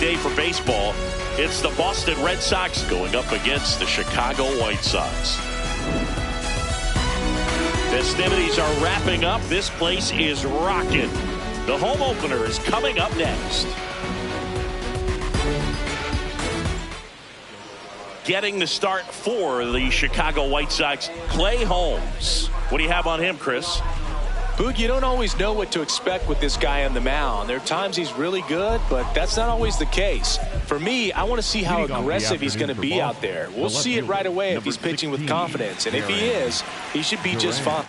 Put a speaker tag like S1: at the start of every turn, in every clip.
S1: day for baseball. It's the Boston Red Sox going up against the Chicago White Sox. Festivities are wrapping up. This place is rocking. The home opener is coming up next. Getting the start for the Chicago White Sox, Clay Holmes. What do you have on him, Chris?
S2: Boog, you don't always know what to expect with this guy on the mound. There are times he's really good, but that's not always the case. For me, I want to see how aggressive he's going to be out there. We'll see it right away if he's pitching with confidence. And if he is, he should be just fine.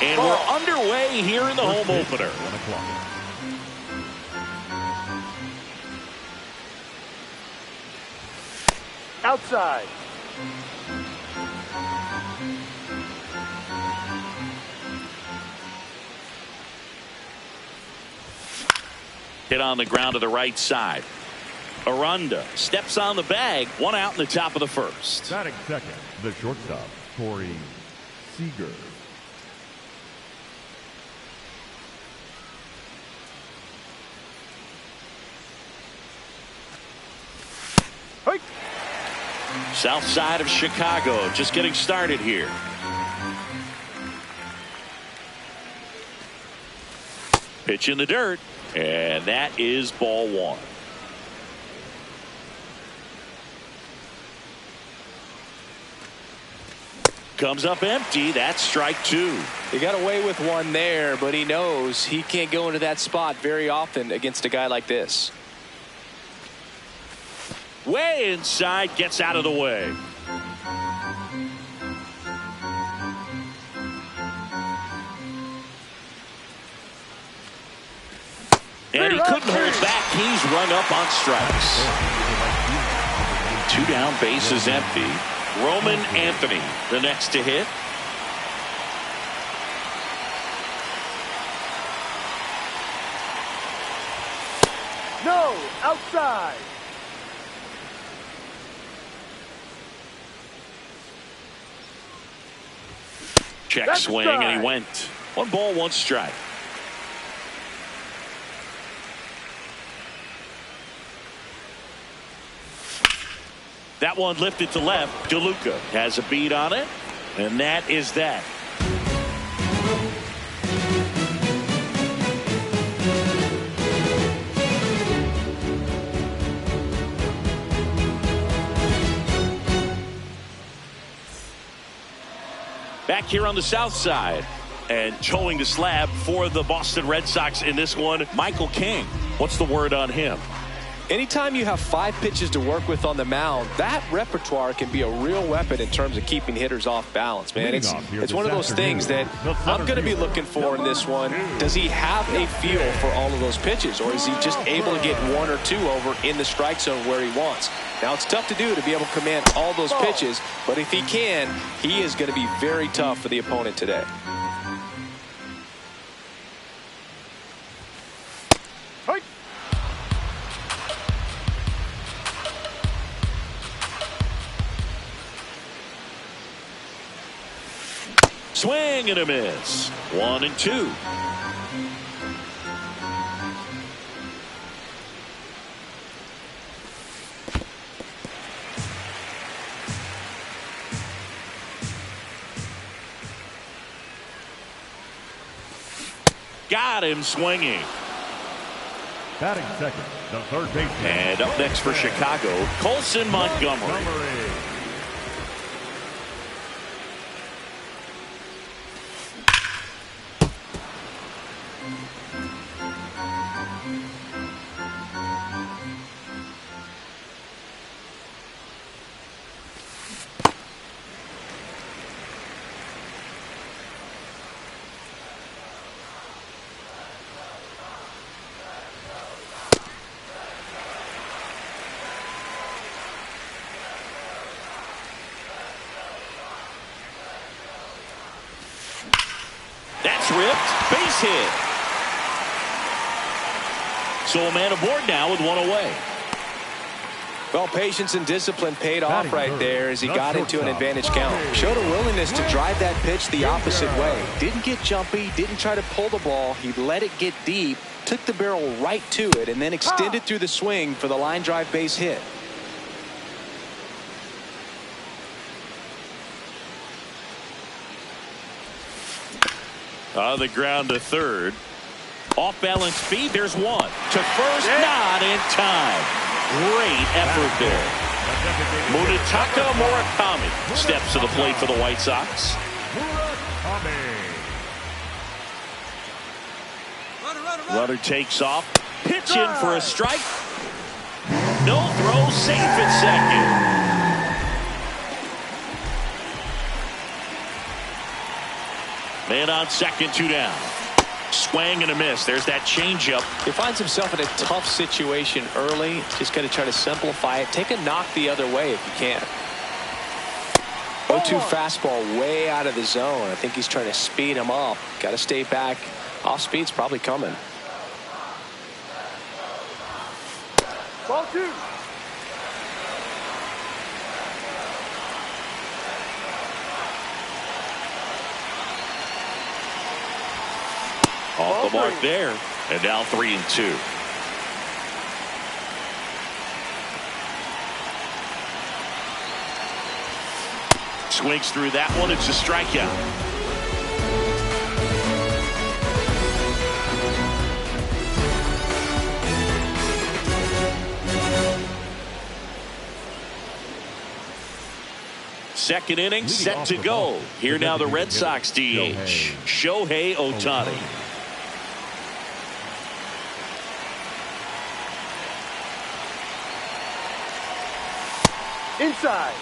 S1: And we're underway here in the home opener.
S3: Outside.
S1: Hit on the ground to the right side. Aranda steps on the bag. One out in the top of the first.
S4: Batting second, the shortstop, Corey Seager.
S1: South side of Chicago, just getting started here. Pitch in the dirt, and that is ball one. Comes up empty. That's strike two.
S2: He got away with one there, but he knows he can't go into that spot very often against a guy like this.
S1: Way inside, gets out of the way. And he couldn't hold back. He's rung up on strikes. 2 down, base is empty. Roman Anthony, the next to hit.
S3: No, outside.
S1: Check
S3: That's
S1: swing,
S3: strike.
S1: and he went. 1 ball, 1 strike. That one lifted to left. DeLuca has a beat on it, and that is that. Back here on the south side, and towing the slab for the Boston Red Sox in this one, Michael King. What's the word on him?
S2: Anytime you have 5 pitches to work with on the mound, that repertoire can be a real weapon in terms of keeping hitters off balance, man. It's one of those things that I'm going to be looking for in this one. Does he have a feel for all of those pitches, or is he just able to get 1 or 2 over in the strike zone where he wants? Now, it's tough to do to be able to command all those pitches, but if he can, he is going to be very tough for the opponent today.
S1: Swing and a miss. 1 and 2. got him swinging.
S4: Batting second, the third baseman.
S1: And up next for Chicago, Colson Montgomery. That's ripped. Base hit. So a man aboard now with one away.
S2: Well, patience and discipline paid off right there as he got into an advantage count. Showed a willingness to drive that pitch the opposite way. Didn't get jumpy, didn't try to pull the ball. He let it get deep, took the barrel right to it, and then extended through the swing for the line drive base hit.
S1: The ground to third. Off balance feed. There's one. To first, not in time. Great effort there. Munetaka Murakami steps to the plate for the White Sox. Runner takes off. Pitch in for a strike. No throw. Safe at second. Man on second, 2 down. Swing and a miss. There's that changeup.
S2: He finds himself in a tough situation early. Just got to try to simplify it. Take a knock the other way if you can. 0-2 fastball way out of the zone. I think he's trying to speed him up. Got to stay back. Off speed's probably coming.
S3: Ball 2.
S1: Off the mark there. And now 3-2. Swings through that one. It's a strikeout. Second inning set to go. Here now the Red Sox DH, Shohei Ohtani.
S3: Inside.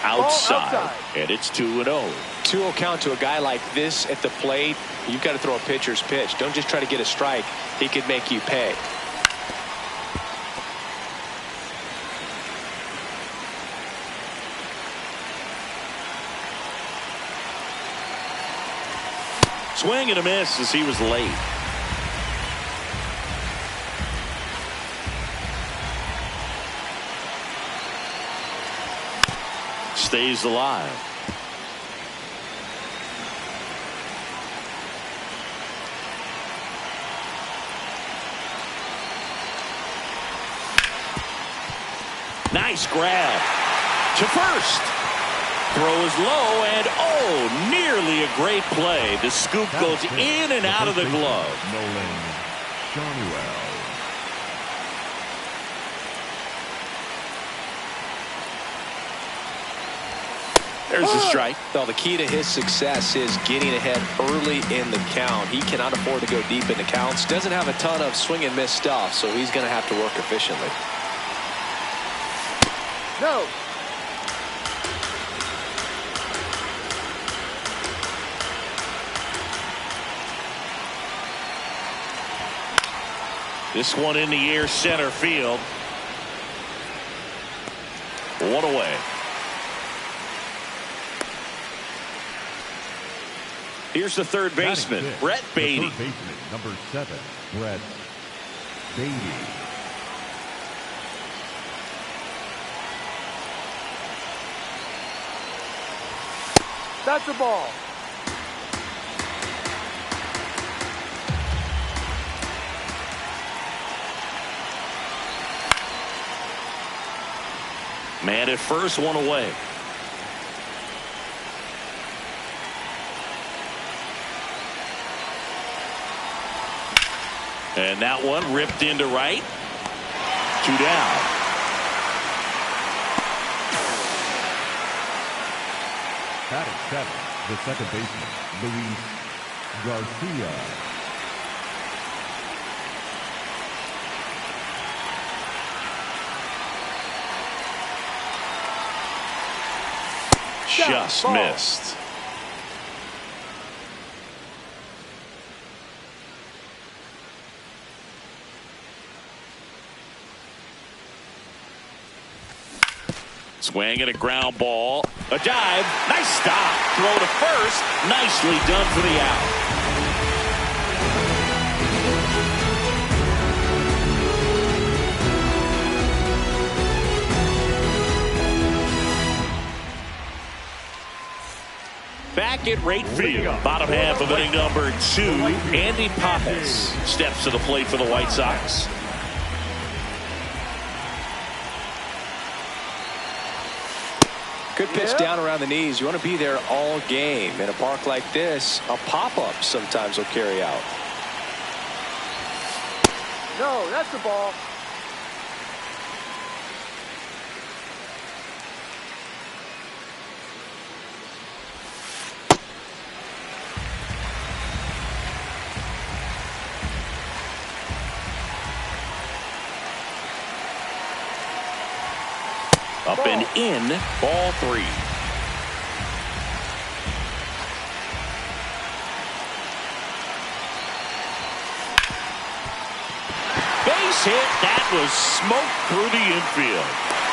S1: Outside. And it's 2-0.
S2: 2-0 count to a guy like this at the plate. You've got to throw a pitcher's pitch. Don't just try to get a strike. He could make you pay.
S1: Swing and a miss as he was late. Stays alive. Nice grab to first. Throw is low, and oh, nearly a great play. The scoop goes in and out of the glove. There's a strike.
S2: Well, the key to his success is getting ahead early in the count. He cannot afford to go deep in the counts. Doesn't have a ton of swing and miss stuff, so he's going to have to work efficiently.
S3: No.
S1: This one in the air, center field. One away. Here's the third baseman, Brett Beatty.
S4: Third baseman, number 7, Brett Beatty.
S3: That's the ball.
S1: Man at first, one away. And that one ripped into right. 2 down.
S4: Batting 7, the second baseman, Luis Garcia.
S1: Just missed. Swing and a ground ball. A dive. Nice stop. Throw to first. Nicely done for the out. Back at right field. Bottom half of inning number 2. Andy Pappas steps to the plate for the White Sox.
S2: Good pitch down around the knees. You want to be there all game. In a park like this, a pop-up sometimes will carry out.
S3: No, that's the ball.
S1: Up and in, ball 3. Base hit. That was smoked through the infield.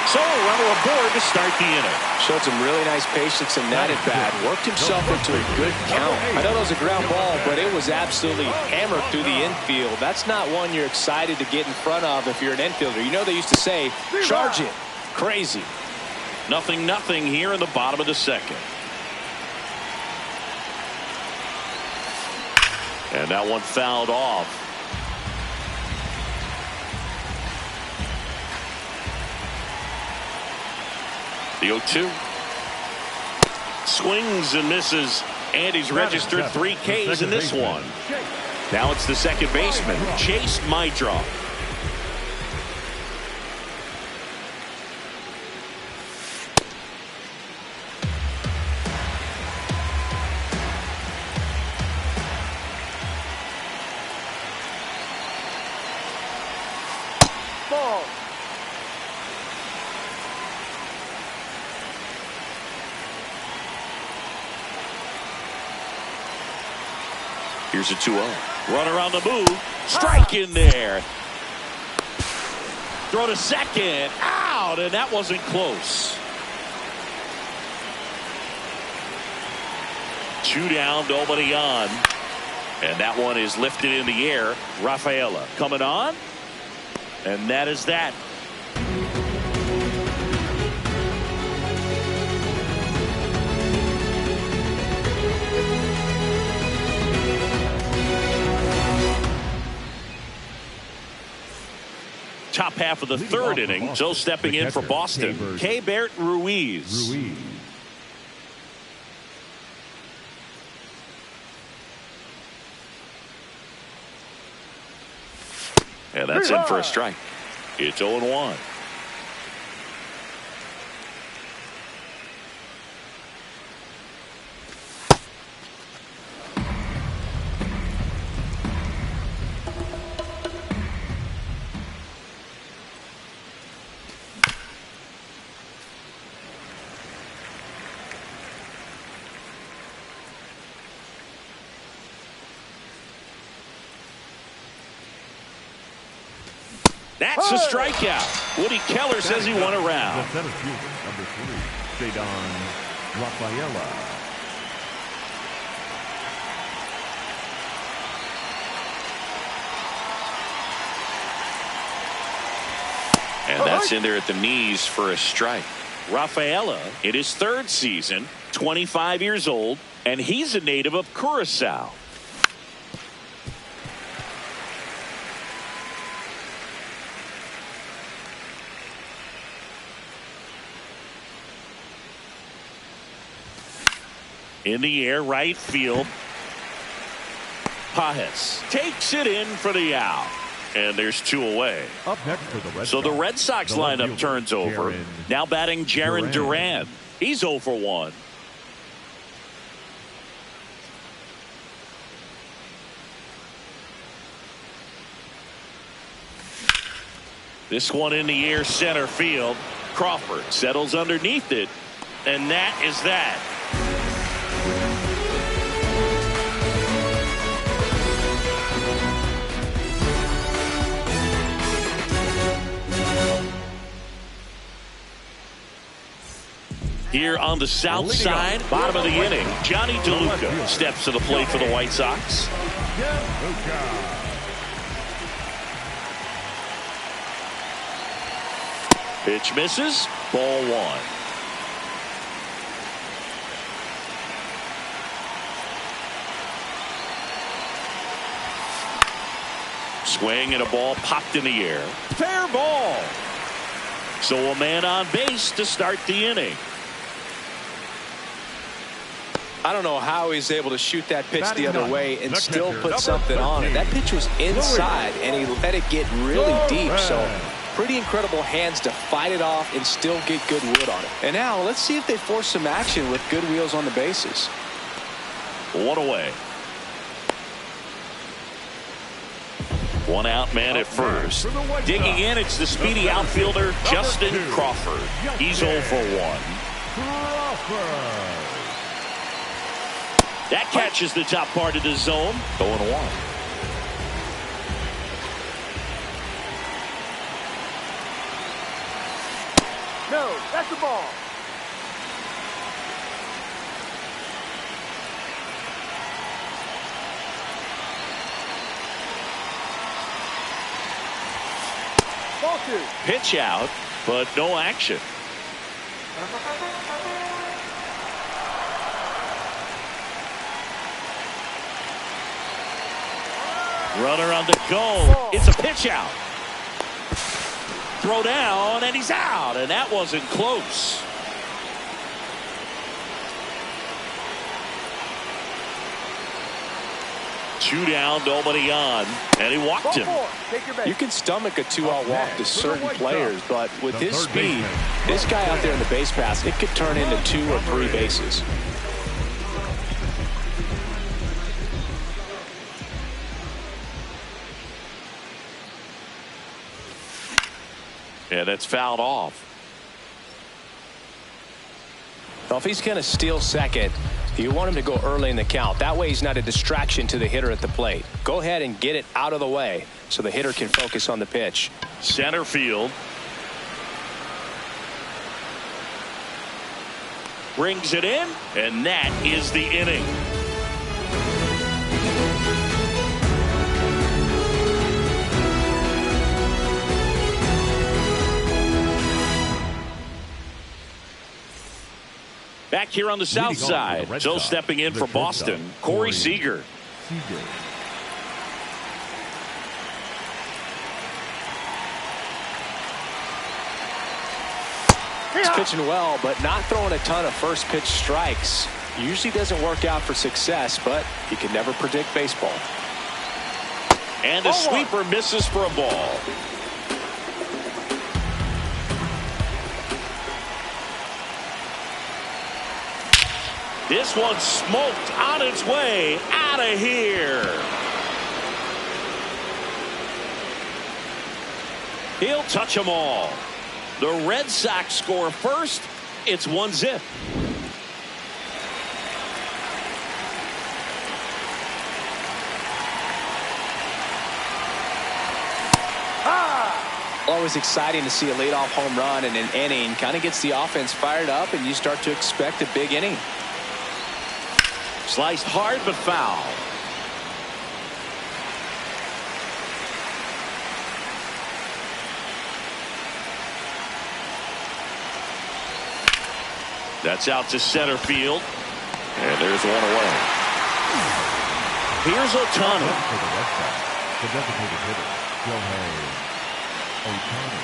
S1: So a runner aboard to start the inning.
S2: Showed some really nice patience in that at bat. Worked himself into a good count. I know it was a ground ball, but it was absolutely hammered through the infield. That's not one you're excited to get in front of if you're an infielder. You know they used to say, charge it. Crazy.
S1: 0-0 here in the bottom of the second. And that one fouled off. The 0-2. Swings and misses. And he's registered 3 Ks in this one. Now it's the second baseman, Chase Mydroff.
S3: Ball.
S1: Here's a 2-0. Runner on the move. Strike in there. Throw to second. Out, and that wasn't close. 2 down, nobody on. And that one is lifted in the air. Rafaela coming on. And that is that. Top half of the third inning. So stepping in for Boston, Keibert Ruiz. And that's in for a strike. It's 0-1. That's a strikeout. Woody Keller says he won a round.
S4: The center fielder, number 3, Cedon Rafaela.
S1: And that's in there at the knees for a strike. Rafaela in his 3rd season, 25 years old, and he's a native of Curacao. In the air, right field. Pajes takes it in for the out. And there's 2 away.
S4: Up next for the Red
S1: So the
S4: Sox,
S1: Red Sox
S4: the left
S1: lineup
S4: fielder,
S1: turns over.
S4: Jarren
S1: Now batting Jarren Duran. He's 0 for 1. This one in the air, center field. Crawford settles underneath it. And that is that. Here on the south side, bottom of the inning, Johnny DeLuca steps to the plate for the White Sox. Pitch misses, ball 1. Swing and a ball popped in the air. Fair ball. So a man on base to start the inning.
S2: I don't know how he's able to shoot that pitch the other way and still put something on it. That pitch was inside, and he let it get really deep. So pretty incredible hands to fight it off and still get good wood on it. And now let's see if they force some action with good wheels on the bases.
S1: 1 away. 1 out, man at first. Digging in, it's the speedy outfielder Justin Crawford. He's 0 for 1. That catches the top part of the zone. 0-1.
S3: No, that's the ball. Ball 2.
S1: Pitch out, but no action. Runner on the go. It's a pitch out. Throw down, and he's out, and that wasn't close. Two down, nobody on, and he walked him.
S2: You can stomach a 2-out walk to certain players, but with his speed, this guy out there in the base pass, it could turn into 2 or 3 bases.
S1: Yeah, that's fouled off.
S2: Well, if he's going to steal second, you want him to go early in the count. That way he's not a distraction to the hitter at the plate. Go ahead and get it out of the way so the hitter can focus on the pitch.
S1: Center field. Brings it in, and that is the inning. Back here on the south side, so stepping in for Boston, Corey Seager.
S2: He's pitching well, but not throwing a ton of first pitch strikes. Usually doesn't work out for success, but you can never predict baseball.
S1: And the sweeper misses for a ball. This one smoked on its way out of here. He'll touch them all. The Red Sox score first. It's 1-0.
S2: Always exciting to see a leadoff home run in an inning. Kind of gets the offense fired up, and you start to expect a big inning.
S1: Sliced hard but foul. That's out to center field. And there's one away. Here's Otani.
S4: For the Red Sox, the designated hitter, Otani.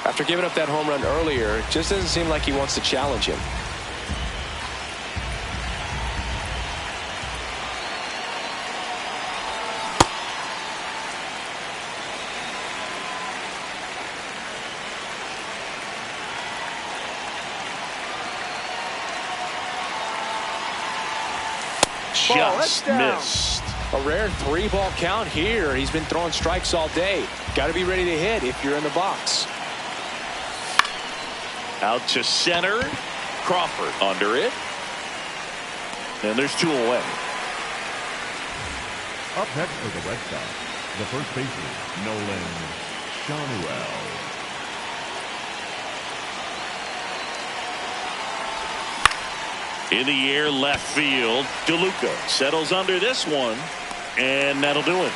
S2: After giving up that home run earlier, it just doesn't seem like he wants to challenge him.
S1: Just missed.
S2: A rare 3-ball count here. He's been throwing strikes all day. Got to be ready to hit if you're in the box.
S1: Out to center. Crawford under it. And there's 2 away.
S4: Up next for the Red Sox, the first baseman, Nolan Shanuel.
S1: In the air, left field. DeLuca settles under this one, and that'll do it.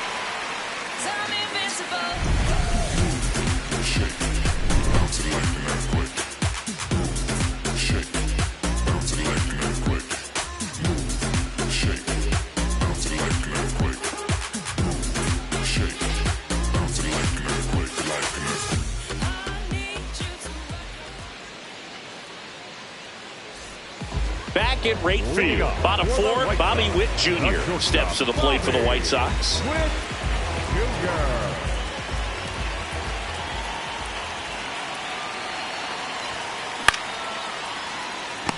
S1: Back at right field, bottom 4, Bobby Witt Jr. steps to the plate for the White Sox.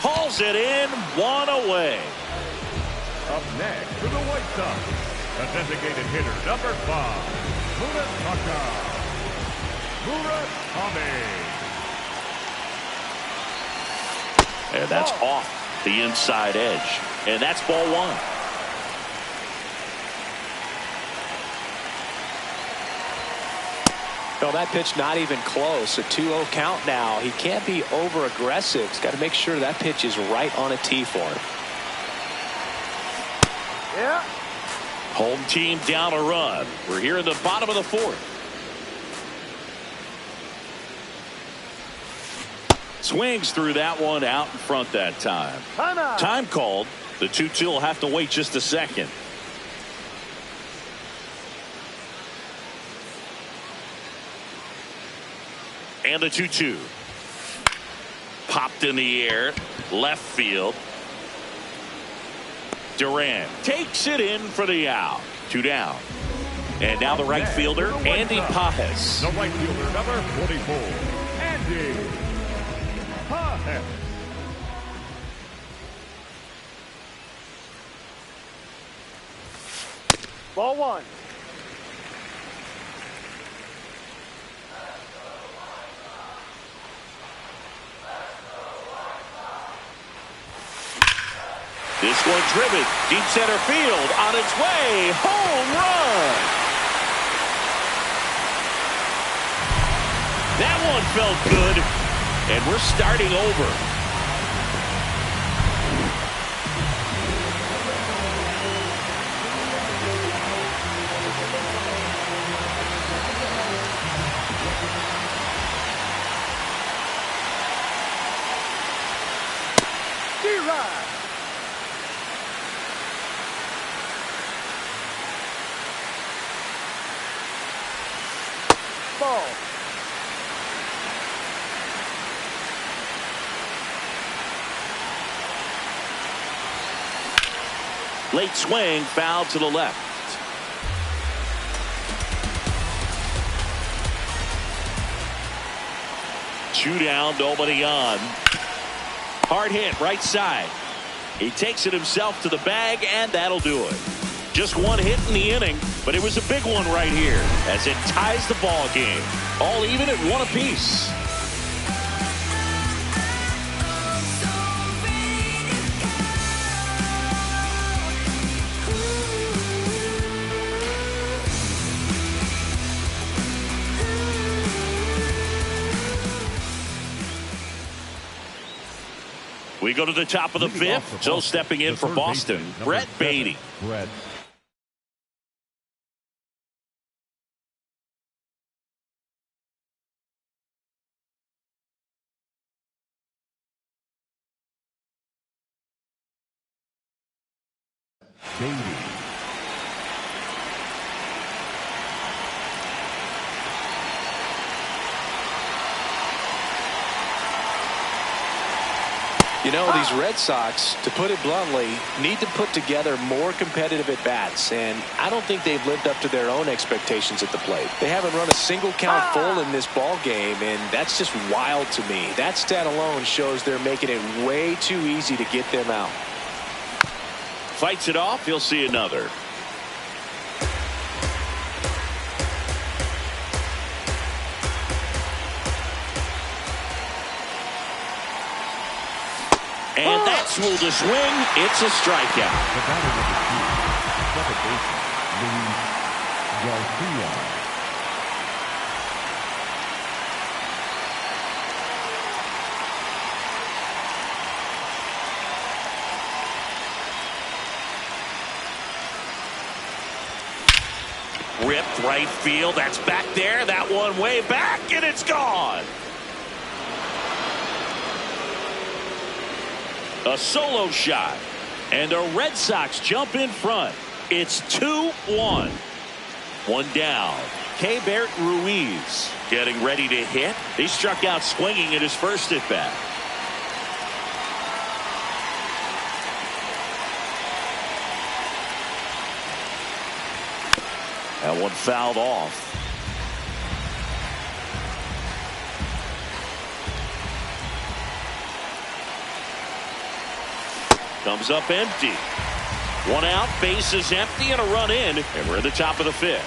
S1: Hauls it in, 1 away.
S4: Up next for the White Sox, a designated hitter, number 5, Murakami.
S1: And that's off the inside edge. And that's ball 1.
S2: No, that pitch not even close. A 2-0 count now. He can't be over aggressive. He's got to make sure that pitch is right on a tee for him.
S3: Yeah.
S1: Home team down a run. We're here in the bottom of the 4th. Swings through that one out in front that time. Time called. The 2-2 will have to wait just a second. And the 2-2. Popped in the air. Left field. Duran takes it in for the out. 2 down. And now the right fielder, Andy Pajes.
S4: The right fielder, number 44, Andy Pajes.
S3: Ball 1.
S1: This one driven deep center field on its way. Home run. That one felt good. And we're starting over.
S3: D-Rod. Ball.
S1: Late swing, foul to the left. Two down, nobody on. Hard hit, right side. He takes it himself to the bag, and that'll do it. Just one hit in the inning, but it was a big one right here as it ties the ball game. All even at 1 apiece. We go to the top of the 5th. So stepping in for Boston, Brett Beatty.
S4: Brett. Beatty.
S2: You know, these Red Sox, to put it bluntly, need to put together more competitive at-bats, and I don't think they've lived up to their own expectations at the plate. They haven't run a single count full in this ball game, and that's just wild to me. That stat alone shows they're making it way too easy to get them out.
S1: Fights it off. He'll see another. And that's ruled a swing. It's a strikeout.
S4: The batter with the key, second baseman, Luis Garcia.
S1: Ripped right field. That's back there. That one way back, and it's gone. A solo shot, and the Red Sox jump in front. It's 2-1. One down. Keibert Ruiz getting ready to hit. He struck out swinging in his first at bat. That one fouled off. Comes up empty. One out, base is empty, and a run in, and we're at the top of the fifth.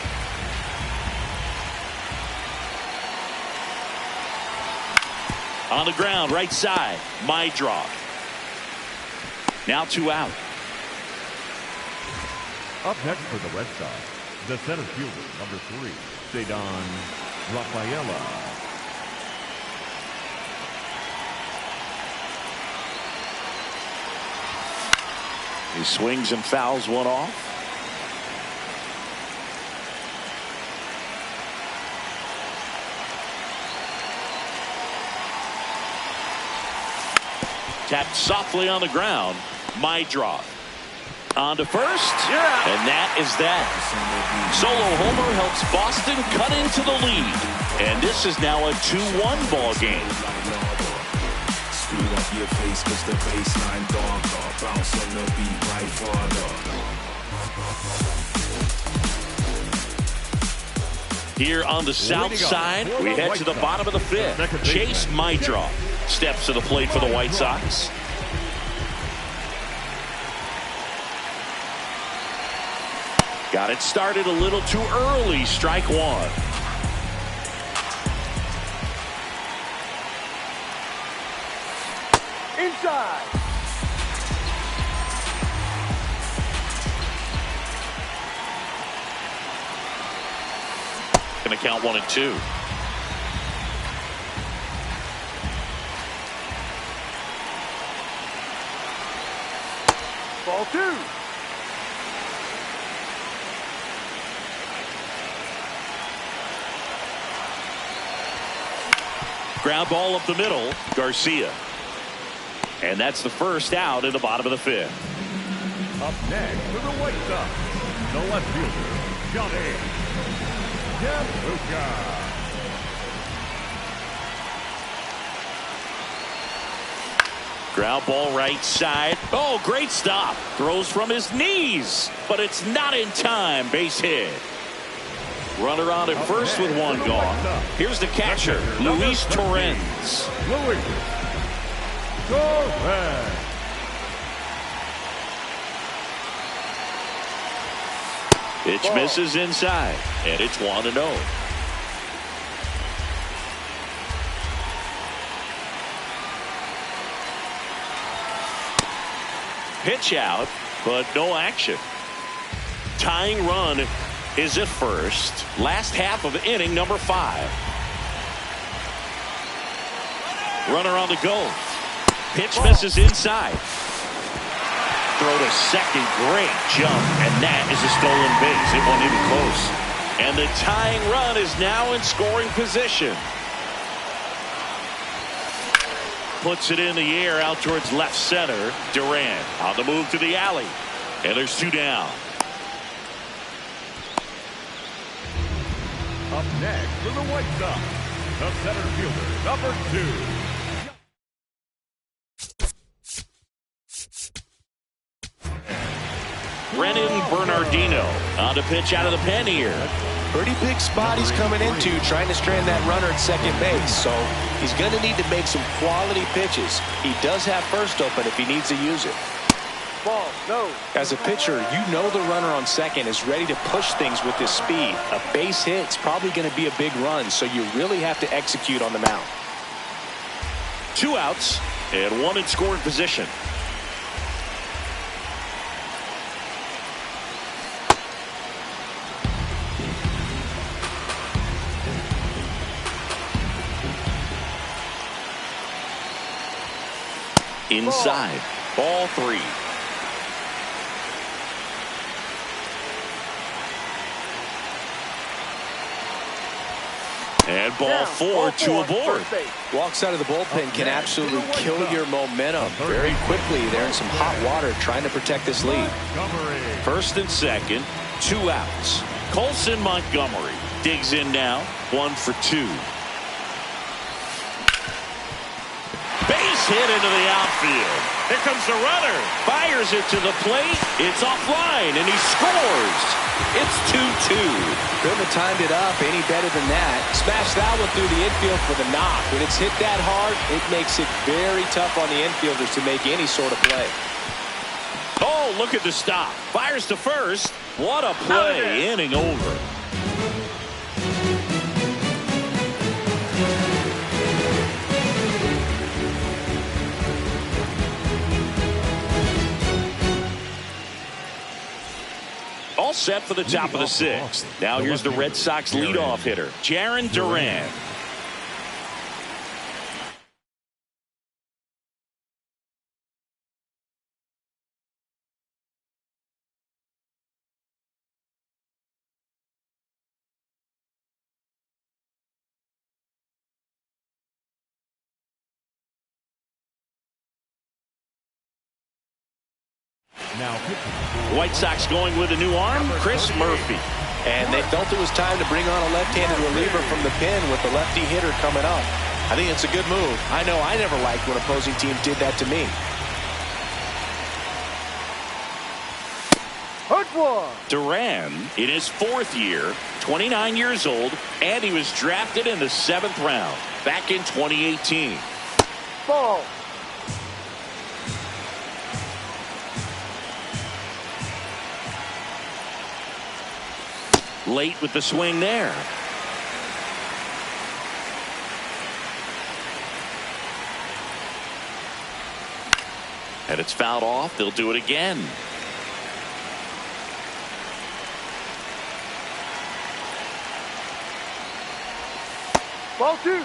S1: On the ground, right side, my draw. Now 2 out.
S4: Up next for the Red Sox, the center fielder, number 3, Cedon Rafaela.
S1: He swings and fouls one off. Tapped softly on the ground. My draw. On to first. Yeah. And that is that. Solo homer helps Boston cut into the lead. And this is now a 2-1 ball game.
S5: Up your face, cause the baseline darker. Bounce on the beat right farther.
S1: Here on the south side, we head to the bottom of the fifth. Chase Maidra steps to the plate for the White Sox. Got it started a little too early. Strike one.
S3: Inside.
S1: Gonna count 1 and 2.
S3: Ball 2.
S1: Ground ball up the middle. Garcia. And that's the first out in the bottom of the fifth.
S4: Up next for the White Sox, the left fielder, Johnny Dambuca.
S1: Ground ball right side. Oh, great stop. Throws from his knees, but it's not in time. Base hit. Runner on at first with one gone. Here's the catcher, Luis Torrens.
S4: Luis Torrens.
S1: Pitch misses inside, and it's 1-0. Pitch out, but no action. Tying run is at first. Last half of inning number 5. Runner on the go. Pitch misses inside. Throw to second, great jump, and that is a stolen base. It wasn't even close. And the tying run is now in scoring position. Puts it in the air out towards left center. Durant on the move to the alley. And there's 2 down.
S4: Up next for the White Sox, the center fielder, number 2.
S1: Brennan Bernardino on to pitch out of the pen here.
S2: Pretty big spot he's coming into, trying to strand that runner at second base. So he's going to need to make some quality pitches. He does have first open if he needs to use it.
S3: Ball, no.
S2: As a pitcher, you know the runner on second is ready to push things with his speed. A base hit is probably going to be a big run, so you really have to execute on the mound.
S1: 2 outs and 1 in scoring position. Inside. Ball 3. And ball 4 to a board.
S2: Walks out of the bullpen can absolutely kill your momentum very quickly. They're in some hot water trying to protect this lead.
S1: First and second, 2 outs. Colson Montgomery digs in now, 1 for 2. Base hit into the outfield. Here comes the runner. Fires it to the plate. It's offline, and he scores. It's 2-2.
S2: Couldn't have timed it up any better than that. Smashed that one through the infield for the knock. When it's hit that hard, it makes it very tough on the infielders to make any sort of play.
S1: Oh, look at the stop. Fires to first. What a play. Inning over. All set for the top of the 6th. Now here's the Red Sox leadoff hitter, Jarren Duran.
S4: Now,
S1: White Sox going with a new arm, Chris Murphy.
S2: And they felt it was time to bring on a left-handed reliever from the pen with the lefty hitter coming up. I think it's a good move. I know I never liked when opposing teams did that to me.
S3: Hurt one.
S1: Duran in his 4th year, 29 years old, and he was drafted in the 7th round back in 2018.
S3: Ball.
S1: Late with the swing there. And it's fouled off. They'll do it again.
S3: Ball 2.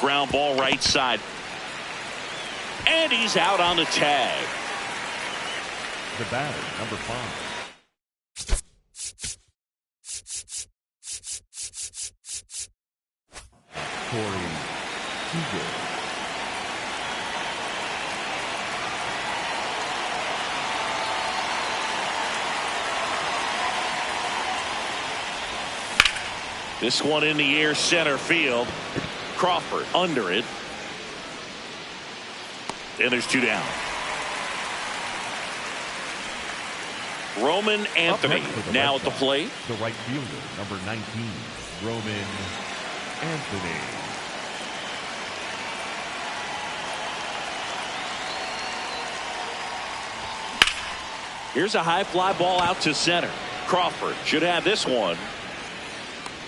S1: Ground ball right side. And he's out on the tag.
S4: the batter, number 5. Corey Seager.
S1: This one in the air, center field. Crawford under it. And there's 2 down. Roman Anthony now at the plate.
S4: The right fielder, number 19, Roman Anthony.
S1: Here's a high fly ball out to center. Crawford should have this one.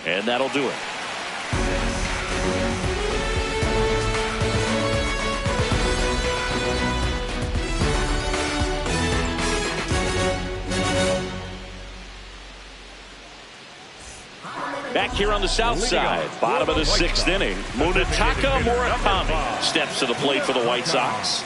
S1: And that'll do it. Back here on the south side, bottom of the 6th inning, Munetaka Murakami steps to the plate for the White Sox.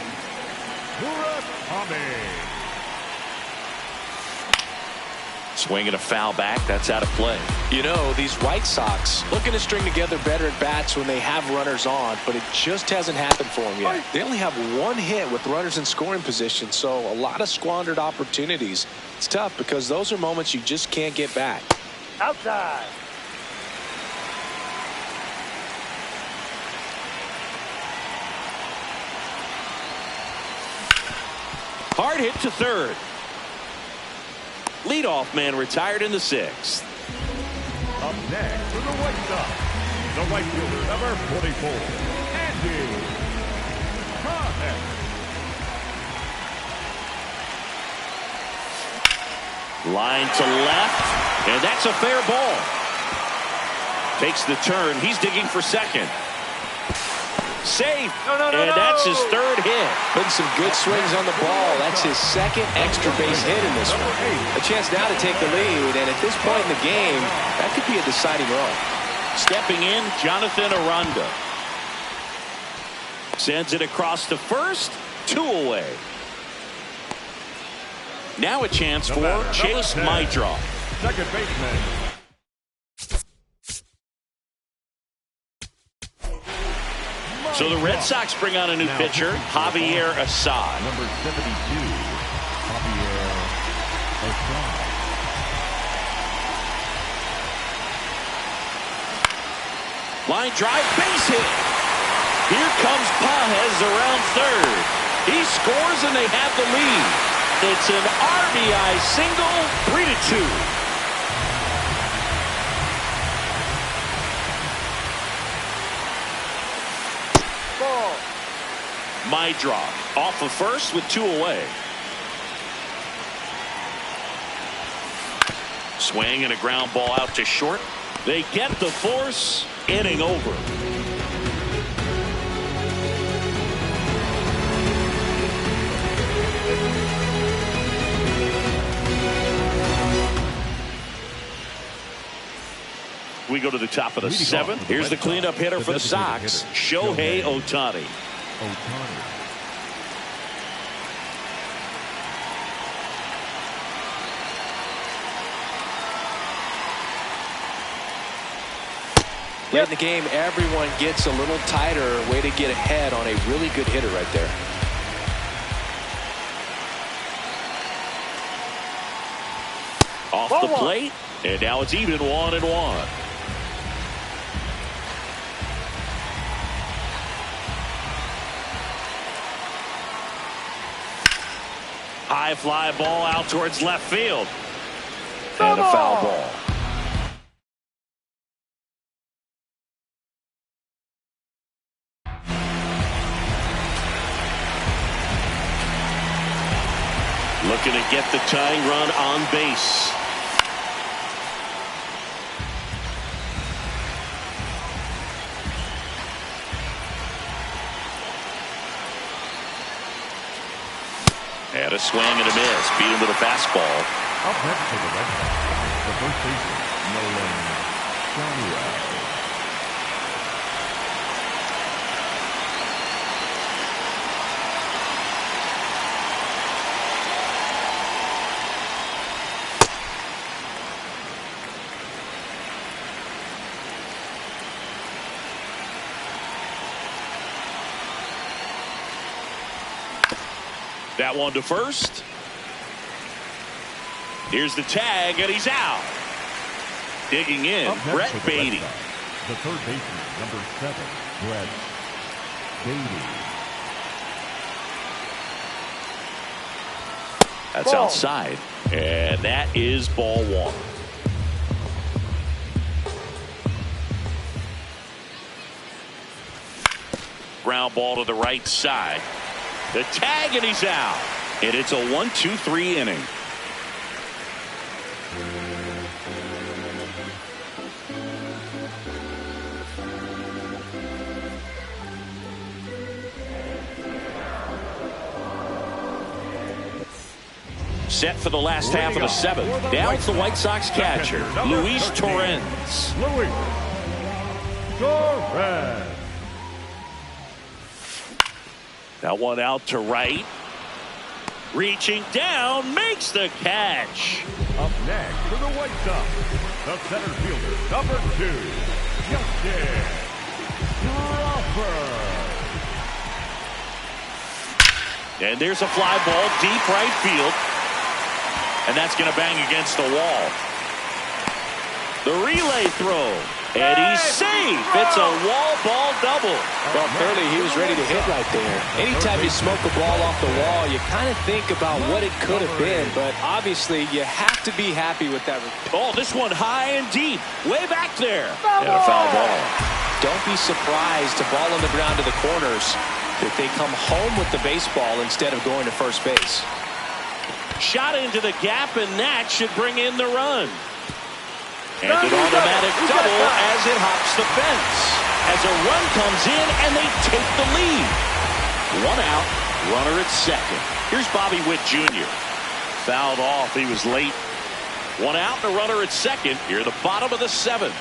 S1: Swing and a foul back. That's out of play.
S2: You know, these White Sox looking to string together better at bats when they have runners on, but it just hasn't happened for them yet. They only have 1 hit with runners in scoring position, so a lot of squandered opportunities. It's tough because those are moments you just can't get back.
S3: Outside.
S1: Hard hit to third. Leadoff man retired in the 6th.
S4: Up next for the Whitesox, the right fielder, number 44, Andy Pahez.
S1: Line to left, and that's a fair ball. Takes the turn. He's digging for second. Safe, and that's his 3rd hit.
S2: Putting some good swings on the ball. That's his 2nd extra base hit in this one. A chance now to take the lead, and at this point in the game, that could be a deciding run.
S1: Stepping in, Jonathan Aranda. Sends it across to first, 2 away. Now a chance for Chase Mydroff.
S4: Second baseman.
S1: So the Red Sox bring on a new pitcher, Javier Assad.
S4: Number 72, Javier Assad.
S1: Line drive, base hit. Here comes Pahez around third. He scores and they have the lead. It's an RBI single, 3-2. Mydroff off of first with 2 away. Swing and a ground ball out to short. They get the force. Inning over. We go to the top of the 7th. Here's the cleanup hitter for the Sox, Shohei Ohtani.
S2: Late in the game, everyone gets a little tighter. Way to get ahead on a really good hitter right there.
S1: Off the plate, and now it's even 1-1. High fly ball out towards left field. And a foul ball. Looking to get the tying run on base. And a swing and a miss. Beat him with a fastball.
S4: Up next for the Red Sox, the first baseman, Nolan Samuel.
S1: That one to first. Here's the tag, and he's out. Digging in, Brett Beatty.
S4: The third baseman, number 7, Brett Beatty.
S1: That's outside, and that is ball 1. Ground ball to the right side. The tag, and he's out. And it's a 1-2-3 inning. Set for the last half of the 7th. Now it's the White Sox catcher, Luis Torrens.
S4: Luis Torrens.
S1: That one out to right. Reaching down, makes the catch.
S4: Up next for the White Sox, the center fielder, number 2, Justin Crawford.
S1: And there's a fly ball deep right field. And that's going to bang against the wall. The relay throw. And he's safe. It's a wall ball double.
S2: Well, clearly he was ready to hit right there. Anytime you smoke a ball off the wall, you kind of think about what it could have been. But obviously, you have to be happy with that.
S1: Oh, this one high and deep. Way back there. And a foul ball.
S2: Don't be surprised to ball on the ground to the corners that they come home with the baseball instead of going to first base.
S1: Shot into the gap, and that should bring in the run. And an automatic double as it hops the fence. As a run comes in, and they take the lead. 1 out, runner at second. Here's Bobby Witt Jr. Fouled off. He was late. 1 out, and a runner at second. Here at the bottom of the 7th.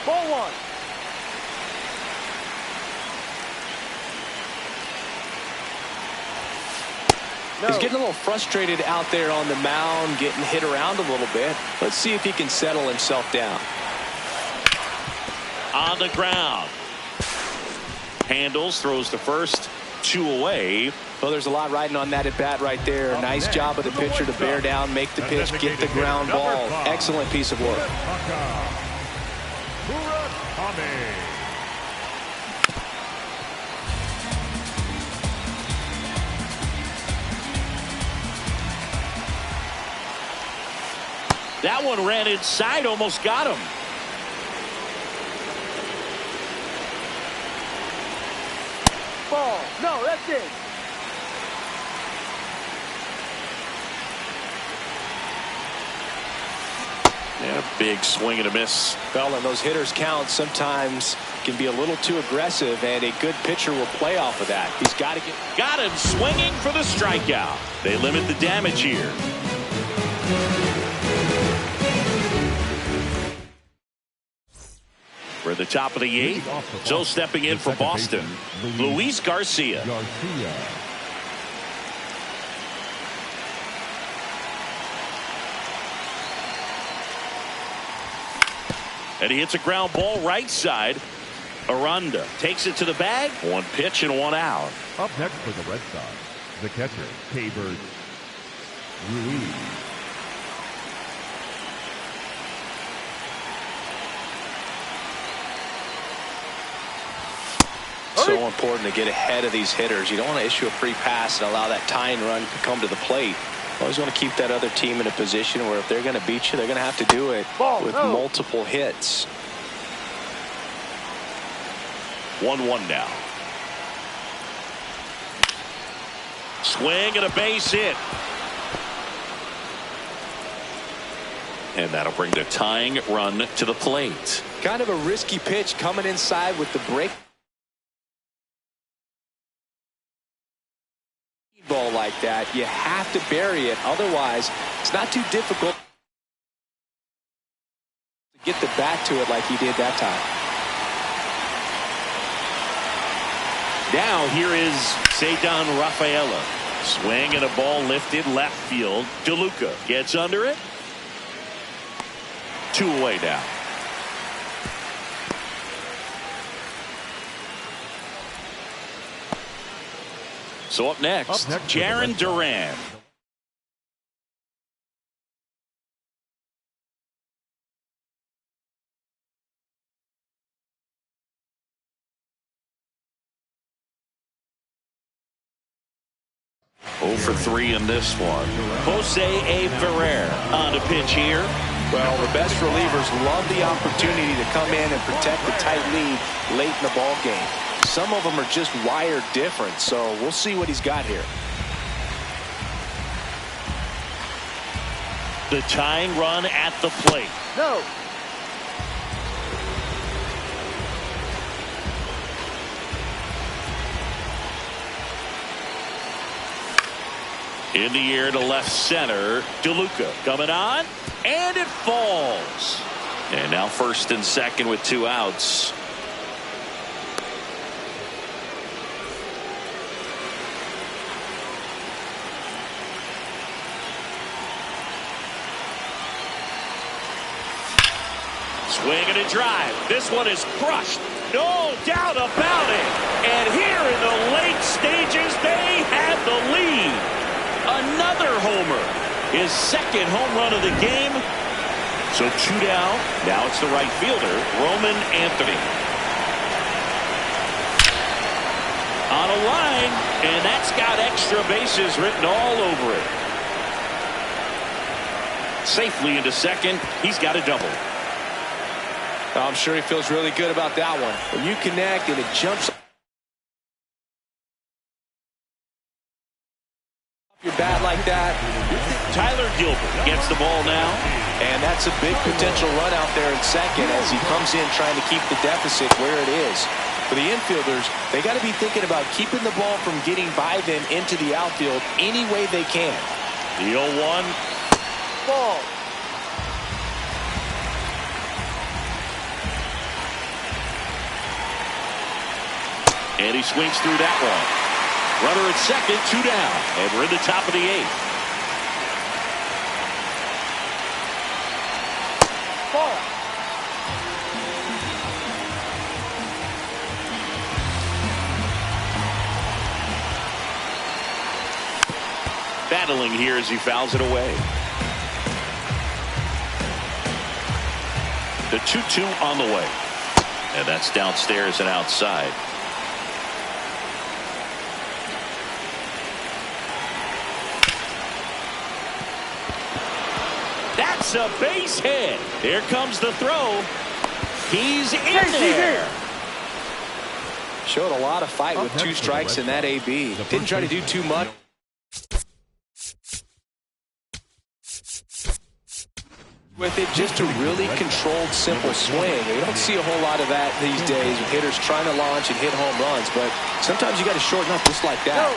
S3: Ball 1. No.
S2: He's getting a little frustrated out there on the mound, getting hit around a little bit. Let's see if he can settle himself down.
S1: On the ground. Handles, throws to first, 2 away.
S2: Well, there's a lot riding on that at bat right there. Nice job of the pitcher to bear down, make the pitch, get the ground ball. Excellent piece of work.
S1: That one ran inside, almost got him.
S3: Ball. No, that's it.
S1: Yeah, big swing and a miss.
S2: Well, and those hitters count sometimes can be a little too aggressive, and a good pitcher will play off of that. He's got to get.
S1: Got him swinging for the strikeout. They limit the damage here. We're at the top of the 8th. So stepping in for Boston, Luis Garcia. And he hits a ground ball right side. Aranda takes it to the bag. 1 pitch and 1 out.
S4: Up next for the Red Sox, the catcher, Keibert Ruiz.
S2: So important to get ahead of these hitters. You don't want to issue a free pass and allow that tying run to come to the plate. Always want to keep that other team in a position where if they're going to beat you, they're going to have to do it with multiple hits.
S1: 1-1 now. Swing and a base hit. And that'll bring the tying run to the plate.
S2: Kind of a risky pitch coming inside with the break. Ball like that, you have to bury it, otherwise it's not too difficult to get the bat to it like he did that time.
S1: Now here is Ceddanne Rafaela. Swing and a ball lifted left field. DeLuca gets under it. 2 away now. So up next Jarren Duran. Oh for 3 in this one. Jose A. Ferrer on the pitch here.
S2: Well, the best relievers love the opportunity to come in and protect the tight lead late in the ball game. Some of them are just wired different, so we'll see what he's got here.
S1: The tying run at the plate.
S3: No.
S1: In the air to left center. DeLuca coming on, and it falls. And now first and second with 2 outs. Swing and a drive. This one is crushed. No doubt about it. And here in the late stages, they have the lead. Another homer. His second home run of the game. So 2 down. Now it's the right fielder, Roman Anthony. On a line, and that's got extra bases written all over it. Safely into second. He's got a double.
S2: I'm sure he feels really good about that one. When you connect and it jumps your bat like that.
S1: Tyler Gilbert gets the ball now.
S2: And that's a big potential run out there in second as he comes in trying to keep the deficit where it is. For the infielders, they got to be thinking about keeping the ball from getting by them into the outfield any way they can.
S1: The 0-1.
S3: Ball.
S1: And he swings through that one. Runner at second, 2 down. And we're in the top of the 8th.
S3: Ball.
S1: Battling here as he fouls it away. The 2-2 on the way. And that's downstairs and outside. That's a base hit. Here comes the throw. He's in there.
S2: Showed a lot of fight with 2 strikes in that AB. Didn't try to do too much with it, just a really controlled, simple swing. You don't see a whole lot of that these days with hitters trying to launch and hit home runs, but sometimes you got to shorten up just like that.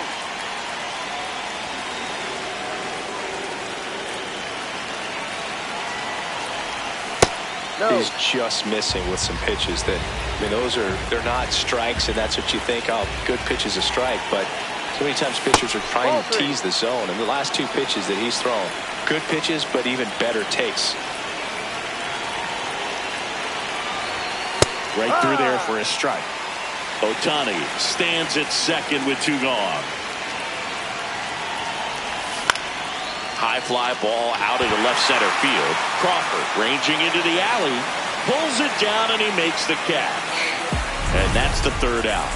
S3: No.
S2: He's just missing with some pitches that, I mean, they're not strikes, and that's what you think, oh, good pitch is a strike, but so many times pitchers are trying to tease the zone, and the last 2 pitches that he's thrown, good pitches, but even better takes.
S1: Right through there for a strike. Ohtani stands at second with 2 gone. High fly ball out into left center field. Crawford ranging into the alley. Pulls it down and he makes the catch. And that's the 3rd out.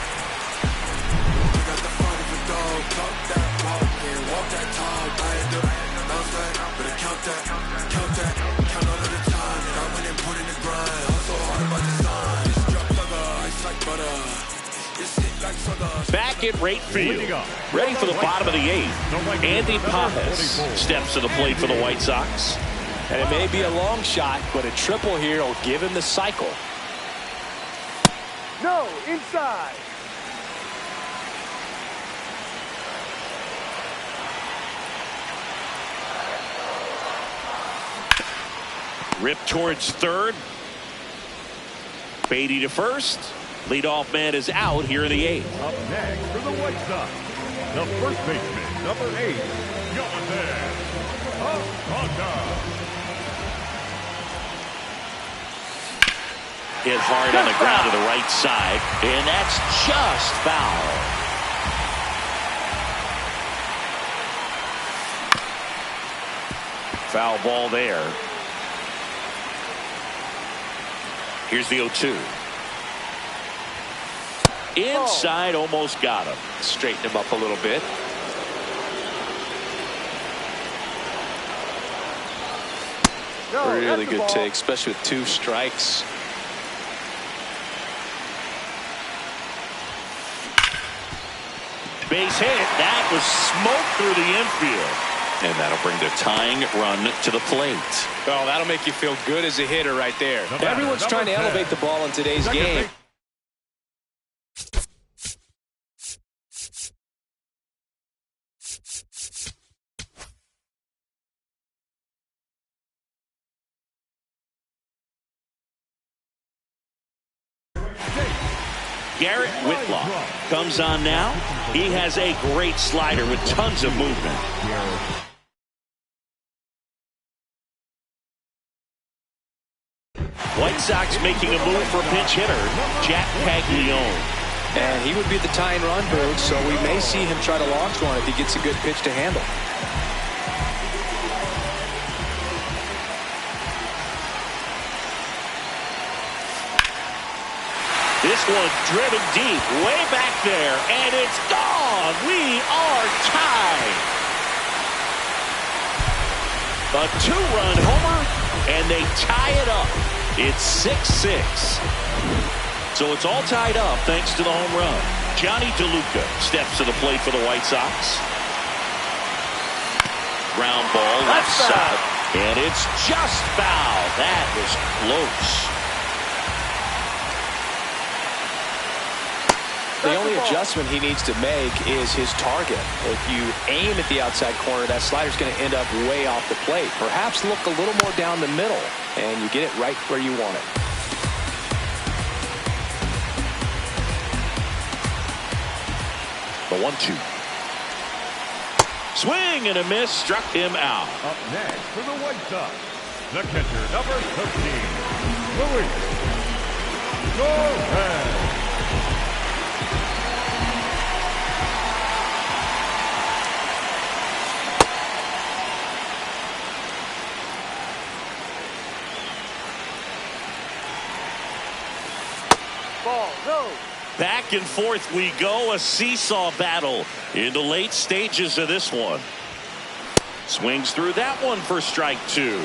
S1: Back at right field, ready for the bottom of the 8th. Andy Pages steps to the plate for the White Sox.
S2: And it may be a long shot, but a triple here will give him the cycle.
S3: No, inside.
S1: Rip towards third. Beatty to first. Leadoff man is out here in the 8th.
S4: Up next for the White Sox, the first baseman, number 8, Jonathan Alcantara.
S1: Hit hard on the ground to the right side, and that's just foul. Foul ball there. Here's the 0-2. Inside, almost got him.
S2: Straighten him up a little bit.
S3: No,
S2: Really
S3: that's a
S2: good
S3: ball.
S2: take, especially with 2 strikes.
S1: Base hit. That was smoke through the infield. And that'll bring the tying run to the plate.
S2: Oh, that'll make you feel good as a hitter right there. Everyone's trying to elevate the ball in today's game.
S1: Garrett Whitlock comes on now. He has a great slider with tons of movement. White Sox making a move for pinch hitter Jack Paglione.
S2: And he would be the tying run, Boog, so we may see him try to launch one if he gets a good pitch to handle.
S1: This one driven deep, way back there, and it's gone. We are tied. A two-run homer, and they tie it up. It's 6-6. So it's all tied up thanks to the home run. Johnny DeLuca steps to the plate for the White Sox. Ground ball left side, and it's just foul. That is close.
S2: The only adjustment he needs to make is his target. If you aim at the outside corner, that slider's going to end up way off the plate. Perhaps look a little more down the middle, and you get it right where you want it.
S1: The 1-2. Swing and a miss, struck him out.
S4: Up next for the White Sox, the catcher, number 13, Luis. Go ahead.
S3: Ball, no.
S1: Back and forth we go, a seesaw battle in the late stages of this one. Swings through that one for strike two.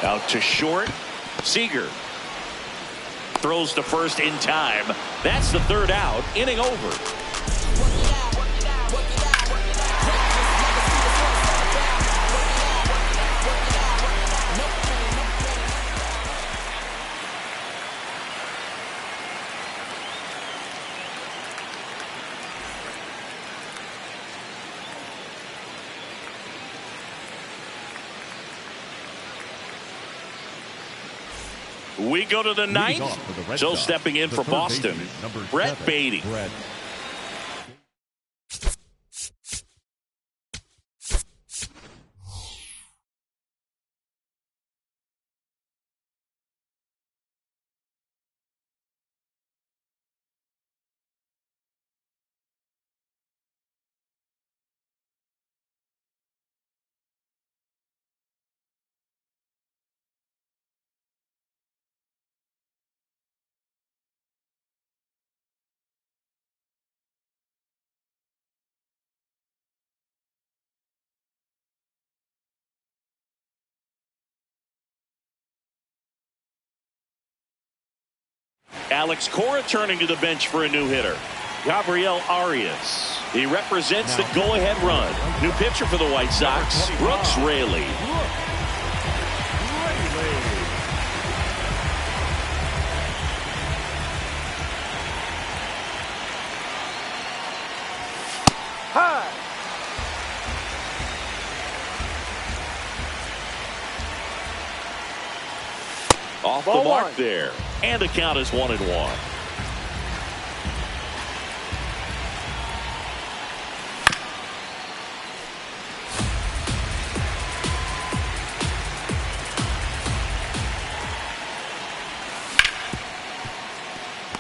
S1: Out to short, Seager. Throws to first in time. That's the third out. Inning over. We go to the ninth. So stepping in for Boston, Brett Beatty. Alex Cora turning to the bench for a new hitter. Gabriel Arias. He represents the go-ahead run. New pitcher for the White Sox, Brooks Raley.
S3: High.
S1: Off the mark there. And the count is 1-1.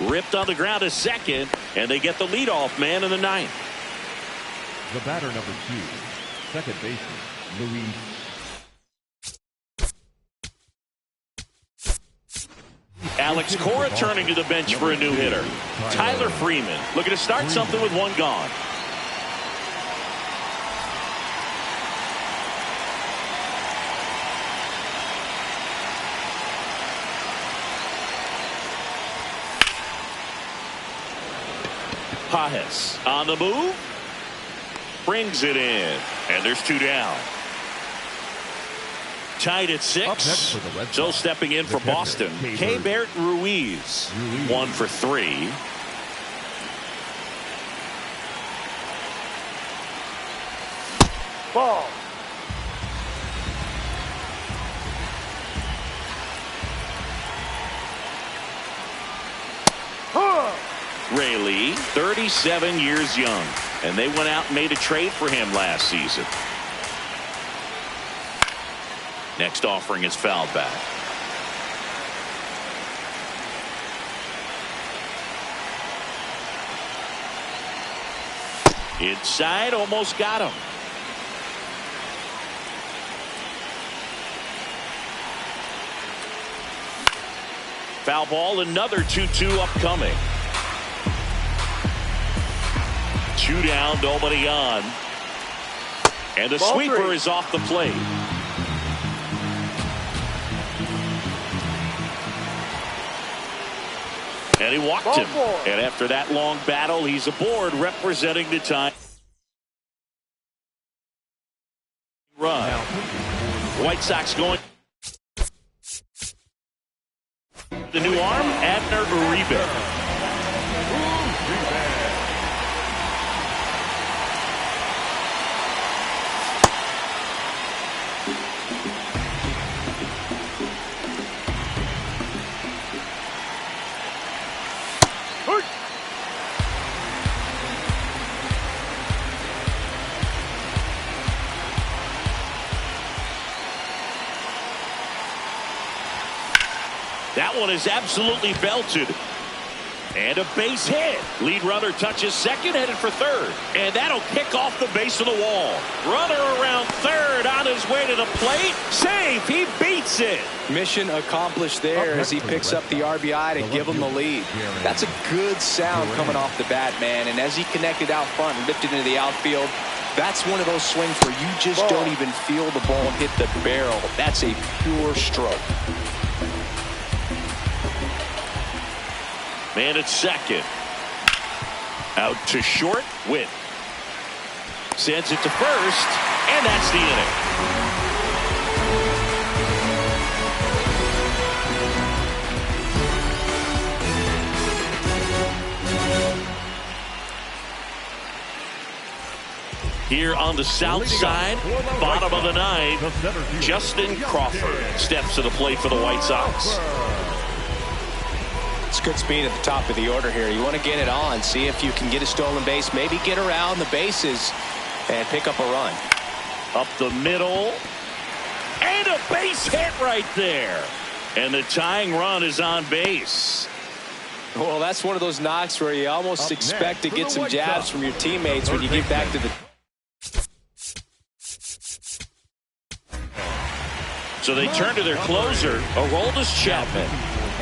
S1: Ripped on the ground to second, and they get the leadoff man in the ninth.
S4: The batter, number 2, second baseman, Luis.
S1: Alex Cora turning to the bench for a new hitter. Tyler Freeman looking to start something with one gone. Pajes on the move. Brings it in. And there's 2 down. Tied at 6. So stepping in for Boston, Keibert Ruiz. 1 for 3.
S3: Ball.
S1: Raley, 37 years young, and they went out and made a trade for him last season. Next offering is fouled back. Inside, almost got him. Foul ball, another 2-2 upcoming. 2 down, nobody on. And the
S3: Ball
S1: sweeper
S3: 3.
S1: is off the plate. And he walked
S3: Ball
S1: him.
S3: 4.
S1: And after that long battle, he's aboard representing the time. Run. White Sox going. The new arm, Abner Uribe. That one is absolutely belted. And a base hit. Lead runner touches second, headed for third. And that'll kick off the base of the wall. Runner around third on his way to the plate. Safe. He beats it.
S2: Mission accomplished there as he picks up the RBI to give him the lead. That's a good sound coming off the bat, man. And as he connected out front and lifted into the outfield, that's one of those swings where you just don't even feel the ball hit the barrel. That's a pure stroke.
S1: Man at second. Out to short. Witt sends it to first, and that's the inning. Here on the south side, bottom of the ninth, Justin Crawford steps to the plate for the White Sox.
S2: It's good speed at the top of the order here. You want to get it on, see if you can get a stolen base, maybe get around the bases and pick up a run.
S1: Up the middle, and a base hit right there. And the tying run is on base.
S2: Well, that's one of those knocks where you almost expect to get some jabs from your teammates when you get back to the...
S1: So they turn to their closer, Aroldis Chapman.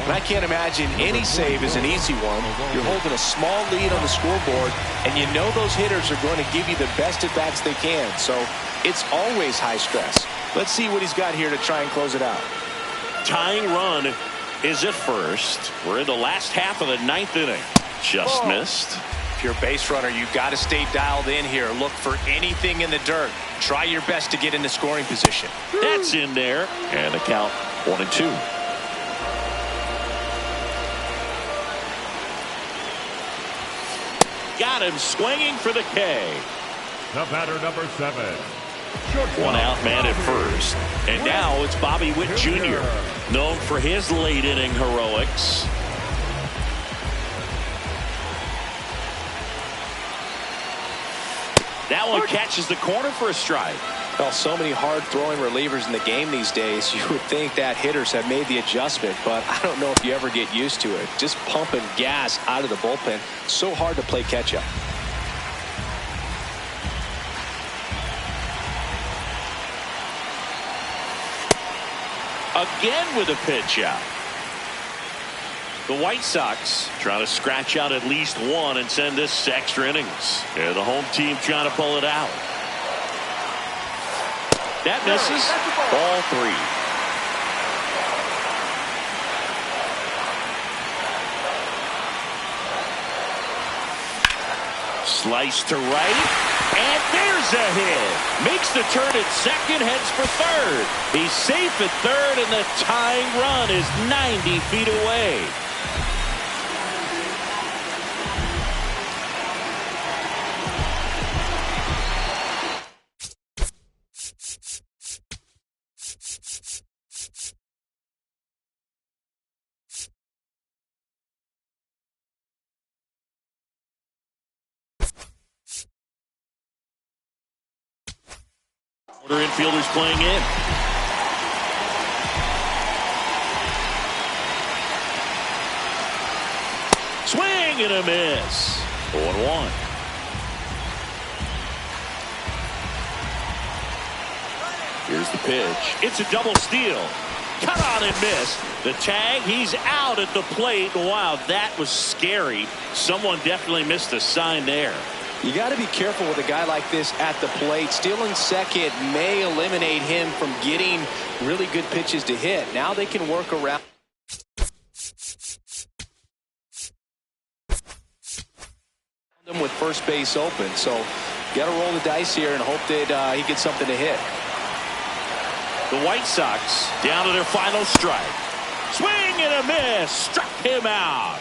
S2: And I can't imagine any save is an easy one. You're holding a small lead on the scoreboard, and you know those hitters are going to give you the best at-bats they can. So it's always high stress. Let's see what he's got here to try and close it out.
S1: Tying run is at first. We're in the last half of the ninth inning. Just missed.
S2: If you're a base runner, you've got to stay dialed in here. Look for anything in the dirt. Try your best to get into scoring position.
S1: That's in there. And the count 1-2. Got him swinging for the K.
S4: The batter, number 7.
S1: One out man at first. And now it's Bobby Witt Jr., known for his late inning heroics. That one catches the corner for a strike.
S2: Well, so many hard-throwing relievers in the game these days, you would think that hitters have made the adjustment, but I don't know if you ever get used to it. Just pumping gas out of the bullpen, so hard to play catch-up.
S1: Again with a pitch out. The White Sox trying to scratch out at least one and send this to extra innings. And the home team trying to pull it out. That misses. Ball 3. Slice to right. And there's a hit. Makes the turn at second, heads for third. He's safe at third, and the tying run is 90 feet away. Order infielders playing in. Swing and a miss. 0-1. Here's the pitch. It's a double steal. Cut on and miss. The tag, he's out at the plate. Wow, that was scary. Someone definitely missed a sign there.
S2: You got to be careful with a guy like this at the plate. Stealing second may eliminate him from getting really good pitches to hit. Now they can work around them with first base open. So got to roll the dice here and hope that he gets something to hit.
S1: The White Sox down to their final strike. Swing and a miss. Struck him out.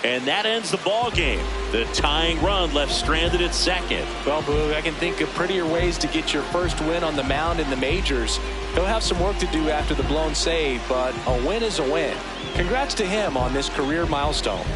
S1: And that ends the ball game. The tying run left stranded at second.
S2: Well, Boog, I can think of prettier ways to get your first win on the mound in the majors. He'll have some work to do after the blown save, but a win is a win. Congrats to him on this career milestone.